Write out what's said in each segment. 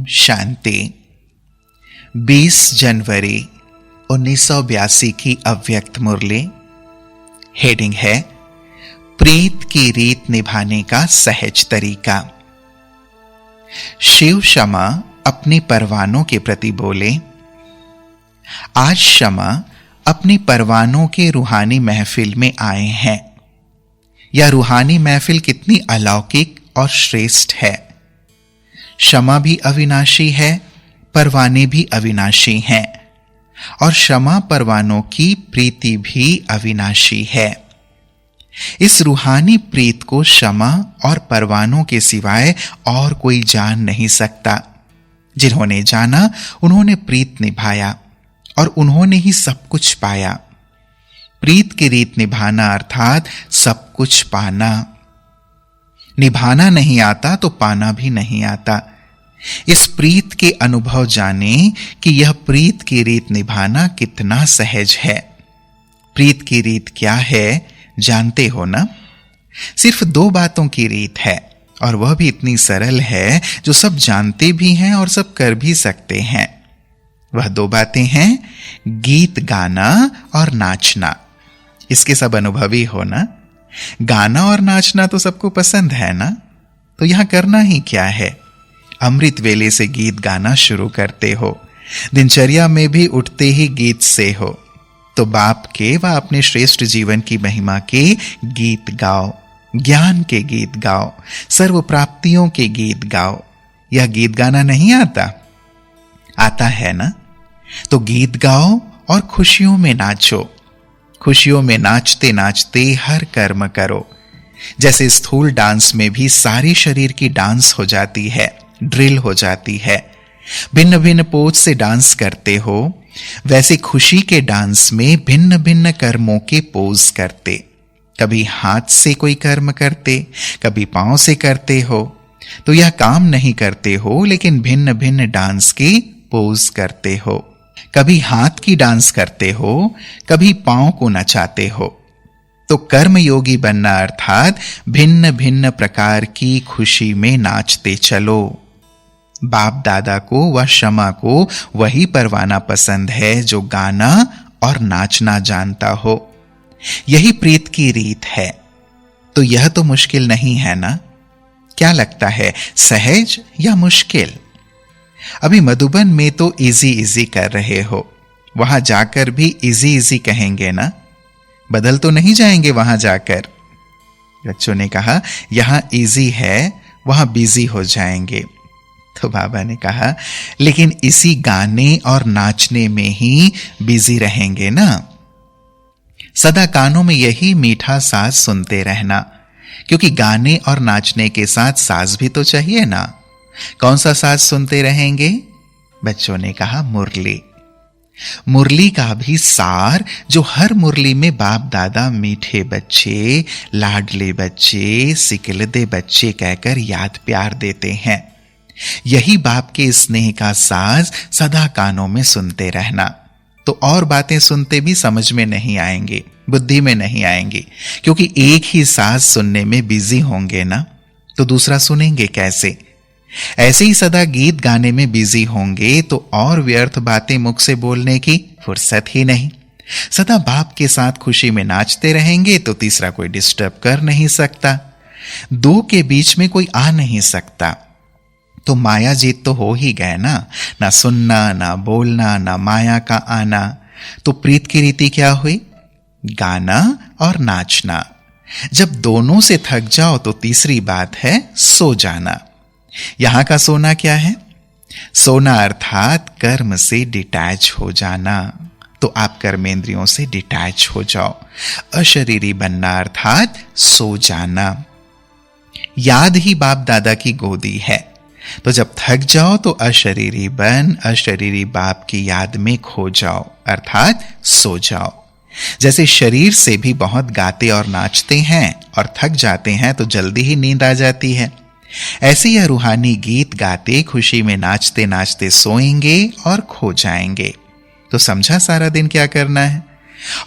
शांति। 20 जनवरी 1982 की अव्यक्त मुरली। हेडिंग है प्रीत की रीत निभाने का सहज तरीका। शिव शमा अपनी परवानों के प्रति बोले, आज शमा अपनी परवानों के रूहानी महफिल में आए हैं। यह रूहानी महफिल कितनी अलौकिक और श्रेष्ठ है। क्षमा भी अविनाशी है, परवाने भी अविनाशी हैं, और क्षमा परवानों की प्रीति भी अविनाशी है। इस रूहानी प्रीत को क्षमा और परवानों के सिवाय और कोई जान नहीं सकता। जिन्होंने जाना उन्होंने प्रीत निभाया और उन्होंने ही सब कुछ पाया। प्रीत की रीत निभाना अर्थात सब कुछ पाना। निभाना नहीं आता तो पाना भी नहीं आता। इस प्रीत के अनुभव जाने कि यह प्रीत की रीत निभाना कितना सहज है। प्रीत की रीत क्या है जानते हो ना? सिर्फ 2 बातों की रीत है, और वह भी इतनी सरल है जो सब जानते भी हैं और सब कर भी सकते हैं। वह 2 बातें हैं गीत गाना और नाचना। इसके सब अनुभवी हो ना? गाना और नाचना तो सबको पसंद है ना? तो यहां करना ही क्या है? अमृत वेले से गीत गाना शुरू करते हो। दिनचर्या में भी उठते ही गीत से हो, तो बाप के व अपने श्रेष्ठ जीवन की महिमा के गीत गाओ, ज्ञान के गीत गाओ, सर्व प्राप्तियों के गीत गाओ। यह गीत गाना नहीं आता? आता है ना? तो गीत गाओ और खुशियों में नाचो। खुशियों में नाचते नाचते हर कर्म करो। जैसे स्थूल डांस में भी सारे शरीर की डांस हो जाती है, ड्रिल हो जाती है, भिन्न भिन्न पोज से डांस करते हो, वैसे खुशी के डांस में भिन्न भिन्न कर्मों के पोज करते। कभी हाथ से कोई कर्म करते, कभी पांव से करते हो। तो यह काम नहीं करते हो, लेकिन भिन्न भिन्न डांस के पोज करते हो। कभी हाथ की डांस करते हो, कभी पांव को नचाते हो। तो कर्म योगी बनना अर्थात भिन्न भिन्न प्रकार की खुशी में नाचते चलो। बाप दादा को व क्षमा को वही परवाना पसंद है जो गाना और नाचना जानता हो। यही प्रीत की रीत है। तो यह तो मुश्किल नहीं है ना? क्या लगता है, सहज या मुश्किल? अभी मधुबन में तो इजी इजी कर रहे हो, वहां जाकर भी इजी इजी कहेंगे ना? बदल तो नहीं जाएंगे वहां जाकर? बच्चों ने कहा यहां इजी है, वहां बिजी हो जाएंगे। तो बाबा ने कहा लेकिन इसी गाने और नाचने में ही बिजी रहेंगे ना? सदा कानों में यही मीठा साज सुनते रहना, क्योंकि गाने और नाचने के साथ साज भी तो चाहिए ना? कौन सा साज सुनते रहेंगे? बच्चों ने कहा मुरली। मुरली का भी सार जो हर मुरली में बाप दादा मीठे बच्चे, लाडले बच्चे, सिकलदे बच्चे कहकर याद प्यार देते हैं। यही बाप के स्नेह का साज सदा कानों में सुनते रहना। तो और बातें सुनते भी समझ में नहीं आएंगे, बुद्धि में नहीं आएंगी, क्योंकि एक ही साज सुनने में बिजी होंगे ना, तो दूसरा सुनेंगे कैसे? ऐसे ही सदा गीत गाने में बिजी होंगे तो और व्यर्थ बातें मुख से बोलने की फुर्सत ही नहीं। सदा बाप के साथ खुशी में नाचते रहेंगे तो तीसरा कोई डिस्टर्ब कर नहीं सकता। 2 के बीच में कोई आ नहीं सकता। तो माया जीत तो हो ही गए ना सुनना, ना बोलना, ना माया का आना। तो प्रीत की रीति क्या हुई? गाना और नाचना। जब दोनों से थक जाओ तो तीसरी बात है सो जाना। यहां का सोना क्या है? सोना अर्थात कर्म से डिटैच हो जाना। तो आप कर्मेंद्रियों से डिटैच हो जाओ। अशरीरी बनना अर्थात सो जाना। याद ही बाप दादा की गोदी है। तो जब थक जाओ तो अशरीरी बन अशरीरी बाप की याद में खो जाओ, अर्थात सो जाओ। जैसे शरीर से भी बहुत गाते और नाचते हैं और थक जाते हैं तो जल्दी ही नींद आ जाती है, ऐसे यह रूहानी गीत गाते खुशी में नाचते नाचते सोएंगे और खो जाएंगे। तो समझा सारा दिन क्या करना है।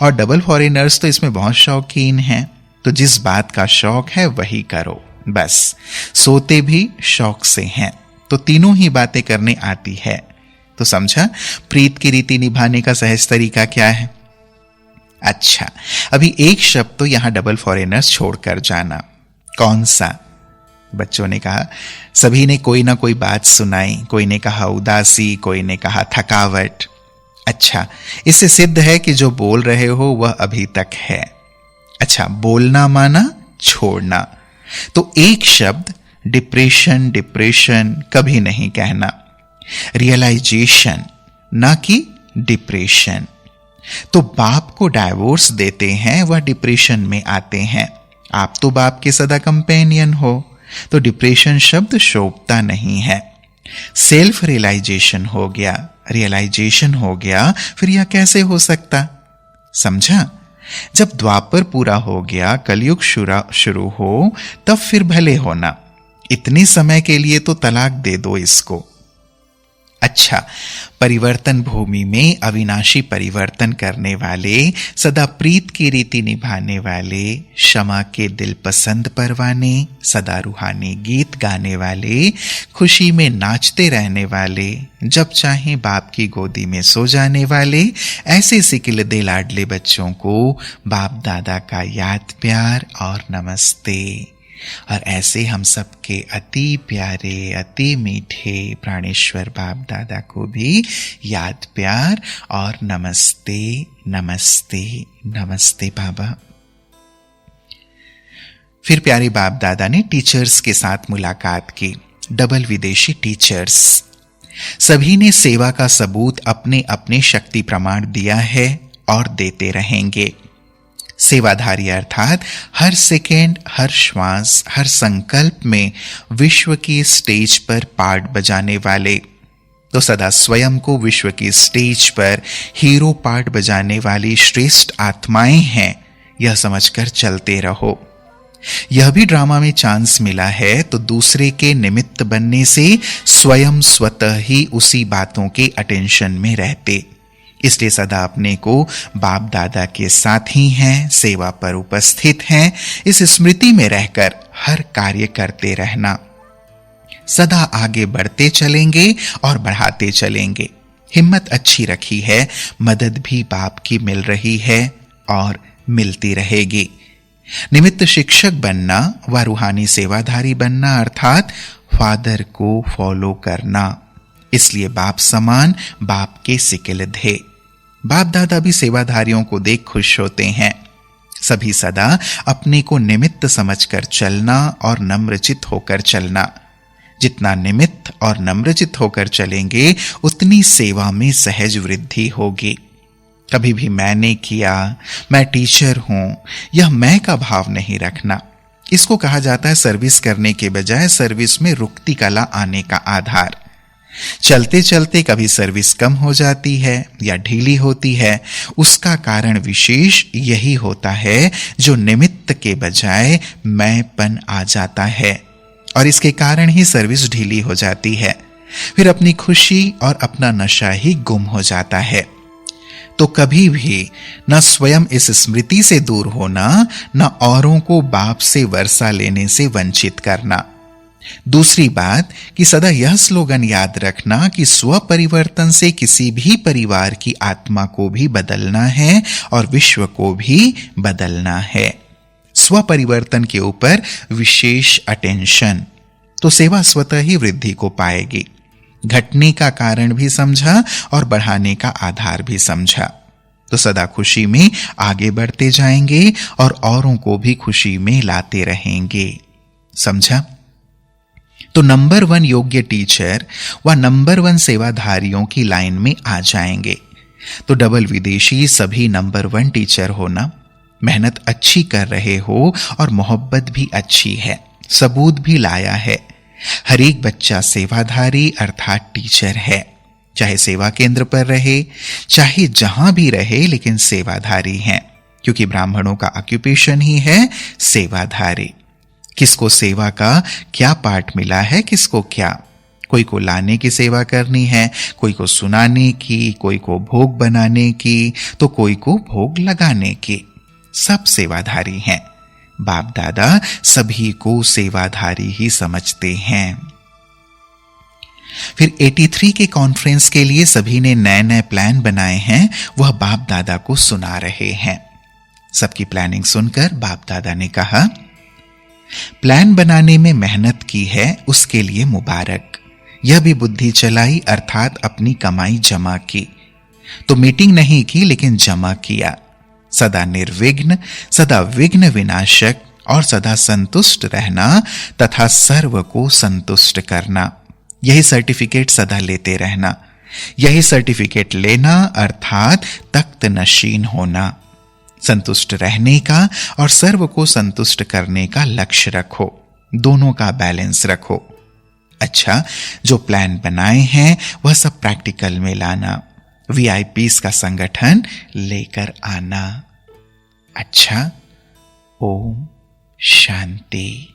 और डबल फॉरेनर्स तो इसमें बहुत शौकीन हैं, तो जिस बात का शौक है वही करो। बस सोते भी शौक से हैं, तो तीनों ही बातें करने आती है। तो समझा प्रीत की रीति निभाने का सहज तरीका क्या है? अच्छा, अभी एक शब्द तो यहां डबल फॉरेनर्स छोड़कर जाना। कौन सा? बच्चों ने कहा, सभी ने कोई ना कोई बात सुनाई। कोई ने कहा उदासी, कोई ने कहा थकावट। अच्छा, इससे सिद्ध है कि जो बोल रहे हो वह अभी तक है। अच्छा, बोलना माना छोड़ना। तो एक शब्द डिप्रेशन डिप्रेशन कभी नहीं कहना, रियलाइजेशन ना कि डिप्रेशन। तो बाप को डाइवोर्स देते हैं, वह डिप्रेशन में आते हैं। आप तो बाप के सदा कंपेनियन हो, तो डिप्रेशन शब्द शोभता नहीं है। सेल्फ रियलाइजेशन हो गया, रियलाइजेशन हो गया, फिर यह कैसे हो सकता? समझा? जब द्वापर पूरा हो गया, कलयुग शुरू हो, तब फिर भले होना। इतने समय के लिए तो तलाक दे दो इसको। अच्छा, परिवर्तन भूमि में अविनाशी परिवर्तन करने वाले, सदा प्रीत की रीति निभाने वाले, क्षमा के दिल पसंद परवाने, सदा रूहानी गीत गाने वाले, खुशी में नाचते रहने वाले, जब चाहे बाप की गोदी में सो जाने वाले, ऐसे सिकिल दे लाडले बच्चों को बाप दादा का याद प्यार और नमस्ते। और ऐसे हम सबके अति प्यारे अति मीठे प्राणेश्वर बाप दादा को भी याद प्यार और नमस्ते नमस्ते नमस्ते बाबा। फिर प्यारे बाप दादा ने टीचर्स के साथ मुलाकात की, डबल विदेशी टीचर्स। सभी ने सेवा का सबूत अपने अपने शक्ति प्रमाण दिया है और देते रहेंगे। सेवाधारी अर्थात हर सेकेंड, हर श्वास, हर संकल्प में विश्व की स्टेज पर पार्ट बजाने वाले। तो सदा स्वयं को विश्व की स्टेज पर हीरो पार्ट बजाने वाली श्रेष्ठ आत्माएं हैं, यह समझकर चलते रहो। यह भी ड्रामा में चांस मिला है तो दूसरे के निमित्त बनने से स्वयं स्वतः ही उसी बातों के अटेंशन में रहते। इसलिए सदा अपने को बाप दादा के साथ ही हैं, सेवा पर उपस्थित हैं, इस स्मृति में रहकर हर कार्य करते रहना। सदा आगे बढ़ते चलेंगे और बढ़ाते चलेंगे। हिम्मत अच्छी रखी है, मदद भी बाप की मिल रही है और मिलती रहेगी। निमित्त शिक्षक बनना व रूहानी सेवाधारी बनना अर्थात फादर को फॉलो करना। इसलिए बाप समान, बाप के सिकिल थे। बाप दादा भी सेवाधारियों को देख खुश होते हैं। सभी सदा अपने को निमित्त समझकर चलना और नम्रचित होकर चलना। जितना निमित्त और नम्रचित होकर चलेंगे उतनी सेवा में सहज वृद्धि होगी। कभी भी मैंने किया, मैं टीचर हूं, यह मैं का भाव नहीं रखना। इसको कहा जाता है सर्विस करने के बजाय सर्विस में रुकती कला आने का आधार। चलते चलते कभी सर्विस कम हो जाती है या ढीली होती है, उसका कारण विशेष यही होता है जो निमित्त के बजाय मैंपन आ जाता है, और इसके कारण ही सर्विस ढीली हो जाती है। फिर अपनी खुशी और अपना नशा ही गुम हो जाता है। तो कभी भी न स्वयं इस स्मृति से दूर होना, न औरों को बाप से वर्षा लेने से वंचित करना। दूसरी बात कि सदा यह स्लोगन याद रखना कि स्व परिवर्तन से किसी भी परिवार की आत्मा को भी बदलना है और विश्व को भी बदलना है। स्व परिवर्तन के ऊपर विशेष अटेंशन, तो सेवा स्वतः ही वृद्धि को पाएगी। घटने का कारण भी समझा और बढ़ाने का आधार भी समझा, तो सदा खुशी में आगे बढ़ते जाएंगे और औरों को भी खुशी में लाते रहेंगे। समझा? तो नंबर 1 योग्य टीचर व नंबर 1 सेवाधारियों की लाइन में आ जाएंगे। तो डबल विदेशी सभी नंबर 1 टीचर होना, मेहनत अच्छी कर रहे हो और मोहब्बत भी अच्छी है, सबूत भी लाया है। हर एक बच्चा सेवाधारी अर्थात टीचर है, चाहे सेवा केंद्र पर रहे, चाहे जहां भी रहे, लेकिन सेवाधारी हैं, क्योंकि ब्राह्मणों का ऑक्यूपेशन ही है सेवाधारी। किसको सेवा का क्या पार्ट मिला है, किसको क्या? कोई को लाने की सेवा करनी है, कोई को सुनाने की, कोई को भोग बनाने की, तो कोई को भोग लगाने की। सब सेवाधारी हैं। बाप दादा सभी को सेवाधारी ही समझते हैं। फिर 83 के कॉन्फ्रेंस के लिए सभी ने नए नए प्लान बनाए हैं, वह बाप दादा को सुना रहे हैं। सबकी प्लानिंग सुनकर बाप दादा ने कहा, प्लान बनाने में मेहनत की है उसके लिए मुबारक। यह भी बुद्धि चलाई अर्थात अपनी कमाई जमा की। तो मीटिंग नहीं की लेकिन जमा किया। सदा निर्विघ्न, सदा विघ्न विनाशक और सदा संतुष्ट रहना तथा सर्व को संतुष्ट करना, यही सर्टिफिकेट सदा लेते रहना। यही सर्टिफिकेट लेना अर्थात तख्त नशीन होना। संतुष्ट रहने का और सर्व को संतुष्ट करने का लक्ष्य रखो, दोनों का बैलेंस रखो। अच्छा, जो प्लान बनाए हैं वह सब प्रैक्टिकल में लाना, वीआईपीस का संगठन लेकर आना। अच्छा, ओम शांति।